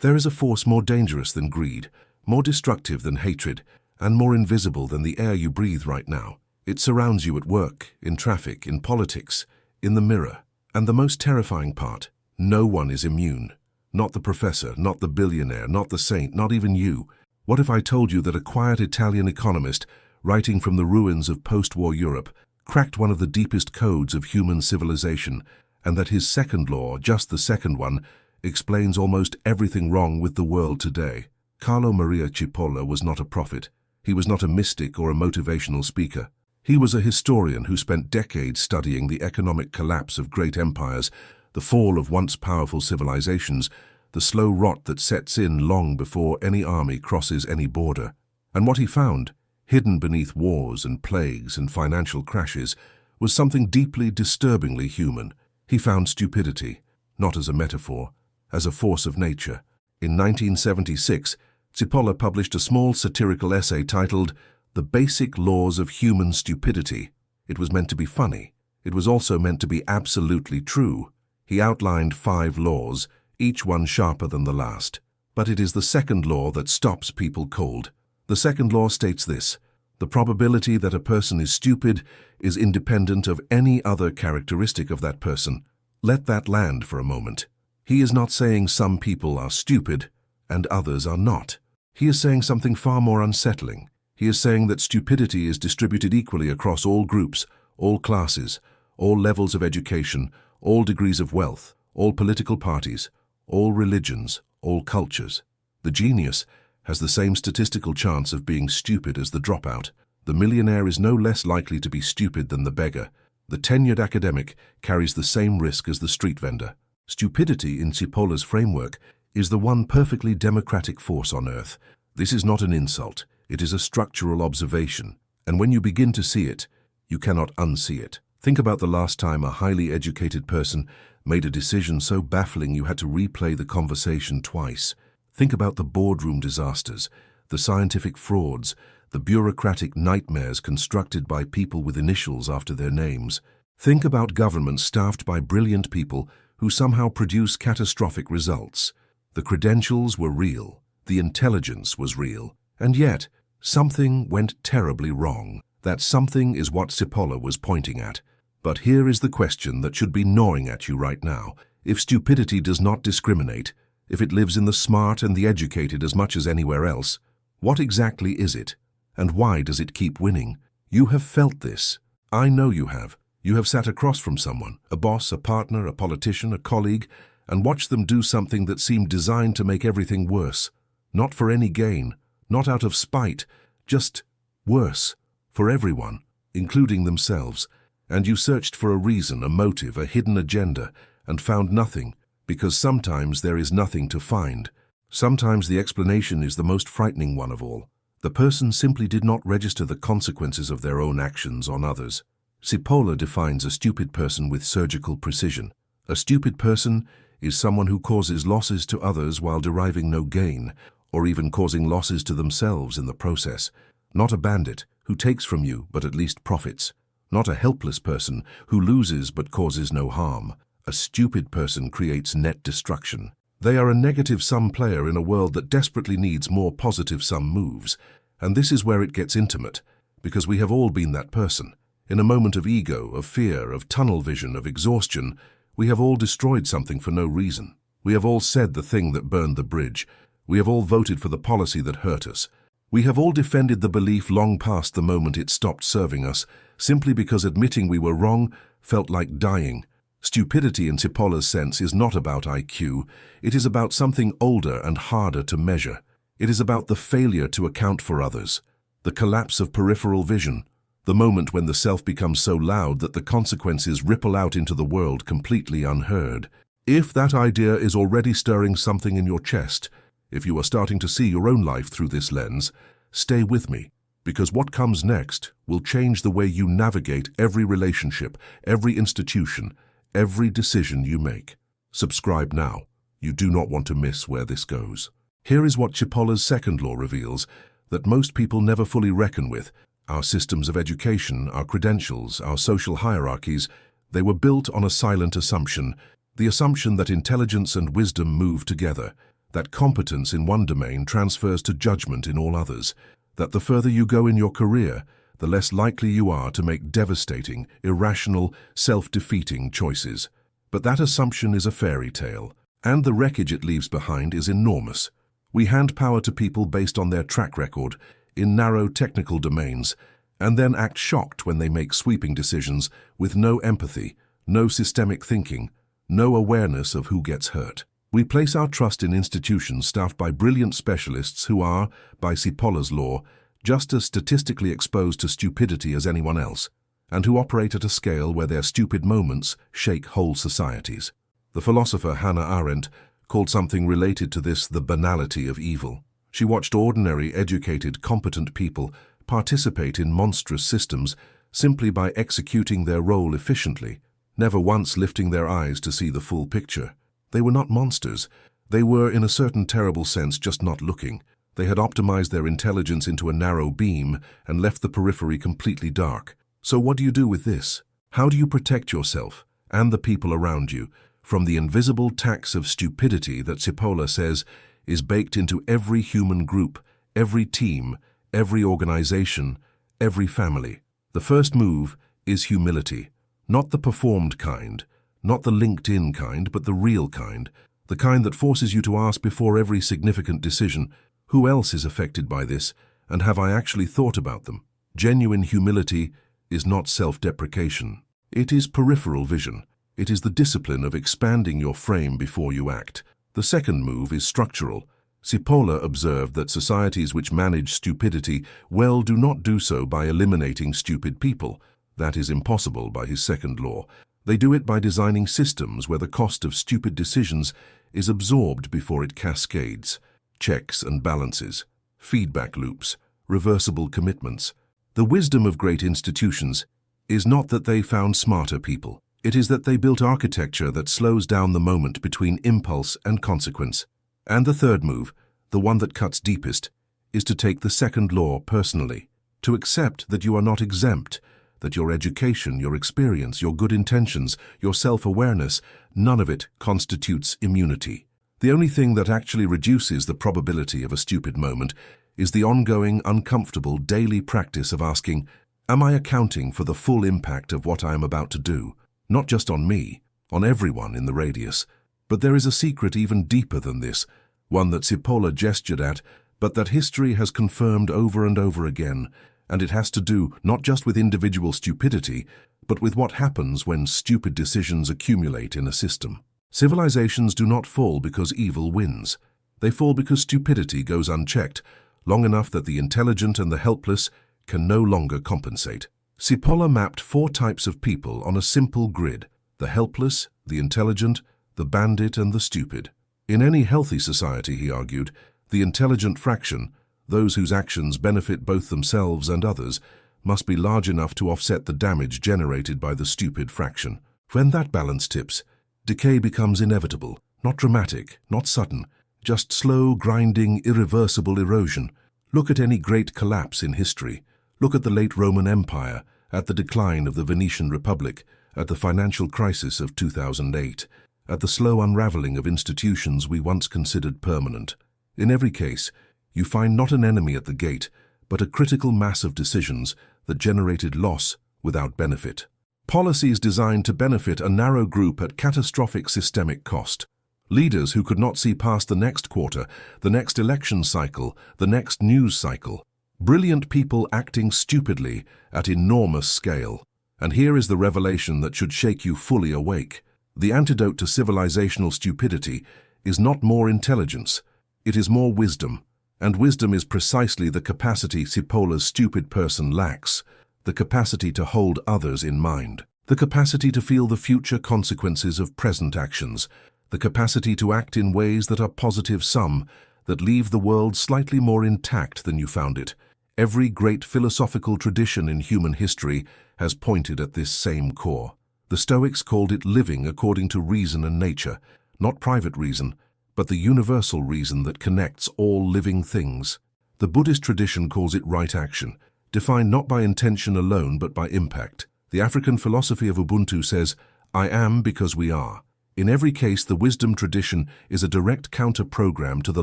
There is a force more dangerous than greed, more destructive than hatred, and more invisible than the air you breathe right now. It surrounds you at work, in traffic, in politics, in the mirror. And the most terrifying part, no one is immune. Not the professor, not the billionaire, not the saint, not even you. What if I told you that a quiet Italian economist, writing from the ruins of post-war Europe, cracked one of the deepest codes of human civilization, and that his second law, just the second one, explains almost everything wrong with the world today? Carlo Maria Cipolla was not a prophet. He was not a mystic or a motivational speaker. He was a historian who spent decades studying the economic collapse of great empires, the fall of once powerful civilizations, the slow rot that sets in long before any army crosses any border. And what he found, hidden beneath wars and plagues and financial crashes, was something deeply, disturbingly human. He found stupidity, not as a metaphor, as a force of nature. In 1976, Cipolla published a small satirical essay titled "The Basic Laws of Human Stupidity." It was meant to be funny. It was also meant to be absolutely true. He outlined 5 laws, each one sharper than the last. But it is the second law that stops people cold. The second law states this: the probability that a person is stupid is independent of any other characteristic of that person. Let that land for a moment. He is not saying some people are stupid and others are not. He is saying something far more unsettling. He is saying that stupidity is distributed equally across all groups, all classes, all levels of education, all degrees of wealth, all political parties, all religions, all cultures. The genius has the same statistical chance of being stupid as the dropout. The millionaire is no less likely to be stupid than the beggar. The tenured academic carries the same risk as the street vendor. Stupidity, in Cipolla's framework, is the one perfectly democratic force on earth. This is not an insult. It is a structural observation. And when you begin to see it, you cannot unsee it. Think about the last time a highly educated person made a decision so baffling you had to replay the conversation twice. Think about the boardroom disasters, the scientific frauds, the bureaucratic nightmares constructed by people with initials after their names. Think about governments staffed by brilliant people who somehow produce catastrophic results. The credentials were real, the intelligence was real, and yet something went terribly wrong. That something is what Cipolla was pointing at. But here is the question that should be gnawing at you right now. If stupidity does not discriminate, if it lives in the smart and the educated as much as anywhere else, what exactly is it? And why does it keep winning? You have felt this. I know you have. You have sat across from someone, a boss, a partner, a politician, a colleague, and watched them do something that seemed designed to make everything worse. Not for any gain, not out of spite, just worse. For everyone, including themselves. And you searched for a reason, a motive, a hidden agenda, and found nothing, because sometimes there is nothing to find. Sometimes the explanation is the most frightening one of all. The person simply did not register the consequences of their own actions on others. Cipolla defines a stupid person with surgical precision. A stupid person is someone who causes losses to others while deriving no gain, or even causing losses to themselves in the process. Not a bandit who takes from you but at least profits. Not a helpless person who loses but causes no harm. A stupid person creates net destruction. They are a negative-sum player in a world that desperately needs more positive-sum moves. And this is where it gets intimate, because we have all been that person. In a moment of ego, of fear, of tunnel vision, of exhaustion, we have all destroyed something for no reason. We have all said the thing that burned the bridge. We have all voted for the policy that hurt us. We have all defended the belief long past the moment it stopped serving us, simply because admitting we were wrong felt like dying. Stupidity in Cipolla's sense is not about IQ. It is about something older and harder to measure. It is about the failure to account for others, the collapse of peripheral vision, the moment when the self becomes so loud that the consequences ripple out into the world completely unheard. If that idea is already stirring something in your chest, if you are starting to see your own life through this lens, stay with me, because what comes next will change the way you navigate every relationship, every institution, every decision you make. Subscribe now. You do not want to miss where this goes. Here is what Cipolla's second law reveals that most people never fully reckon with. Our systems of education, our credentials, our social hierarchies, they were built on a silent assumption, the assumption that intelligence and wisdom move together, that competence in one domain transfers to judgment in all others, that the further you go in your career, the less likely you are to make devastating, irrational, self-defeating choices. But that assumption is a fairy tale, and the wreckage it leaves behind is enormous. We hand power to people based on their track record in narrow technical domains, and then act shocked when they make sweeping decisions with no empathy, no systemic thinking, no awareness of who gets hurt. We place our trust in institutions staffed by brilliant specialists who are, by Cipolla's law, just as statistically exposed to stupidity as anyone else, and who operate at a scale where their stupid moments shake whole societies. The philosopher Hannah Arendt called something related to this the banality of evil. She watched ordinary, educated, competent people participate in monstrous systems simply by executing their role efficiently, never once lifting their eyes to see the full picture. They were not monsters. They were, in a certain terrible sense, just not looking. They had optimized their intelligence into a narrow beam and left the periphery completely dark. So what do you do with this? How do you protect yourself and the people around you from the invisible tax of stupidity that Cipolla says is baked into every human group, every team, every organization, every family? The first move is humility. Not the performed kind, not the LinkedIn kind, but the real kind, the kind that forces you to ask before every significant decision, who else is affected by this, and have I actually thought about them? Genuine humility is not self-deprecation. It is peripheral vision. It is the discipline of expanding your frame before you act. The second move is structural. Cipolla observed that societies which manage stupidity well do not do so by eliminating stupid people. That is impossible by his second law. They do it by designing systems where the cost of stupid decisions is absorbed before it cascades. Checks and balances, feedback loops, reversible commitments. The wisdom of great institutions is not that they found smarter people. It is that they built architecture that slows down the moment between impulse and consequence. And the third move, the one that cuts deepest, is to take the second law personally, to accept that you are not exempt, that your education, your experience, your good intentions, your self-awareness, none of it constitutes immunity. The only thing that actually reduces the probability of a stupid moment is the ongoing, uncomfortable daily practice of asking, am I accounting for the full impact of what I am about to do? Not just on me, on everyone in the radius. But there is a secret even deeper than this, one that Cipolla gestured at, but that history has confirmed over and over again, and it has to do not just with individual stupidity, but with what happens when stupid decisions accumulate in a system. Civilizations do not fall because evil wins. They fall because stupidity goes unchecked, long enough that the intelligent and the helpless can no longer compensate. Cipolla mapped 4 types of people on a simple grid: the helpless, the intelligent, the bandit, and the stupid. In any healthy society, he argued, the intelligent fraction, those whose actions benefit both themselves and others, must be large enough to offset the damage generated by the stupid fraction. When that balance tips, decay becomes inevitable, not dramatic, not sudden, just slow, grinding, irreversible erosion. Look at any great collapse in history. Look at the late Roman Empire, at the decline of the Venetian Republic, at the financial crisis of 2008, at the slow unraveling of institutions we once considered permanent. In every case, you find not an enemy at the gate, but a critical mass of decisions that generated loss without benefit. Policies designed to benefit a narrow group at catastrophic systemic cost. Leaders who could not see past the next quarter, the next election cycle, the next news cycle. Brilliant people acting stupidly at enormous scale. And here is the revelation that should shake you fully awake. The antidote to civilizational stupidity is not more intelligence, it is more wisdom. And wisdom is precisely the capacity Cipolla's stupid person lacks, the capacity to hold others in mind, the capacity to feel the future consequences of present actions, the capacity to act in ways that are positive sum, that leave the world slightly more intact than you found it. Every great philosophical tradition in human history has pointed at this same core. The Stoics called it living according to reason and nature, not private reason, but the universal reason that connects all living things. The Buddhist tradition calls it right action, defined not by intention alone but by impact. The African philosophy of Ubuntu says, I am because we are. In every case, the wisdom tradition is a direct counter-program to the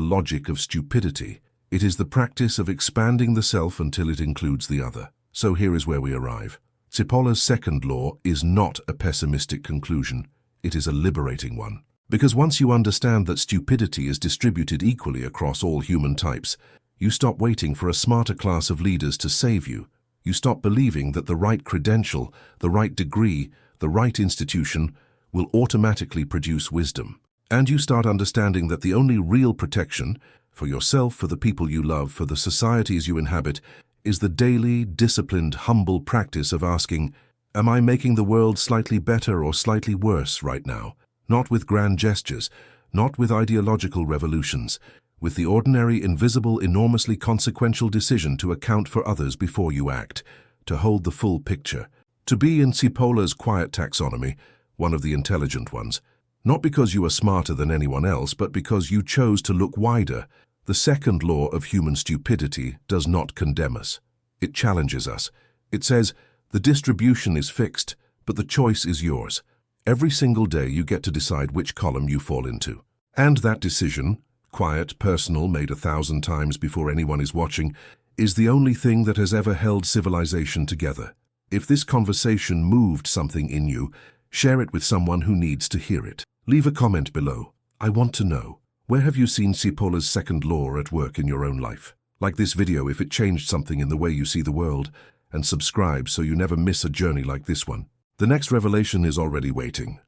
logic of stupidity. It is the practice of expanding the self until it includes the other. So here is where we arrive. Cipolla's second law is not a pessimistic conclusion. It is a liberating one. Because once you understand that stupidity is distributed equally across all human types, you stop waiting for a smarter class of leaders to save you. You stop believing that the right credential, the right degree, the right institution will automatically produce wisdom. And you start understanding that the only real protection, for yourself, for the people you love, for the societies you inhabit, is the daily, disciplined, humble practice of asking, am I making the world slightly better or slightly worse right now? Not with grand gestures, not with ideological revolutions, with the ordinary, invisible, enormously consequential decision to account for others before you act, to hold the full picture. To be in Cipolla's quiet taxonomy, one of the intelligent ones, not because you are smarter than anyone else, but because you chose to look wider. The second law of human stupidity does not condemn us. It challenges us. It says, the distribution is fixed, but the choice is yours. Every single day you get to decide which column you fall into. And that decision, quiet, personal, made 1,000 times before anyone is watching, is the only thing that has ever held civilization together. If this conversation moved something in you, share it with someone who needs to hear it. Leave a comment below. I want to know. Where have you seen Cipolla's second law at work in your own life? Like this video if it changed something in the way you see the world, and subscribe so you never miss a journey like this one. The next revelation is already waiting.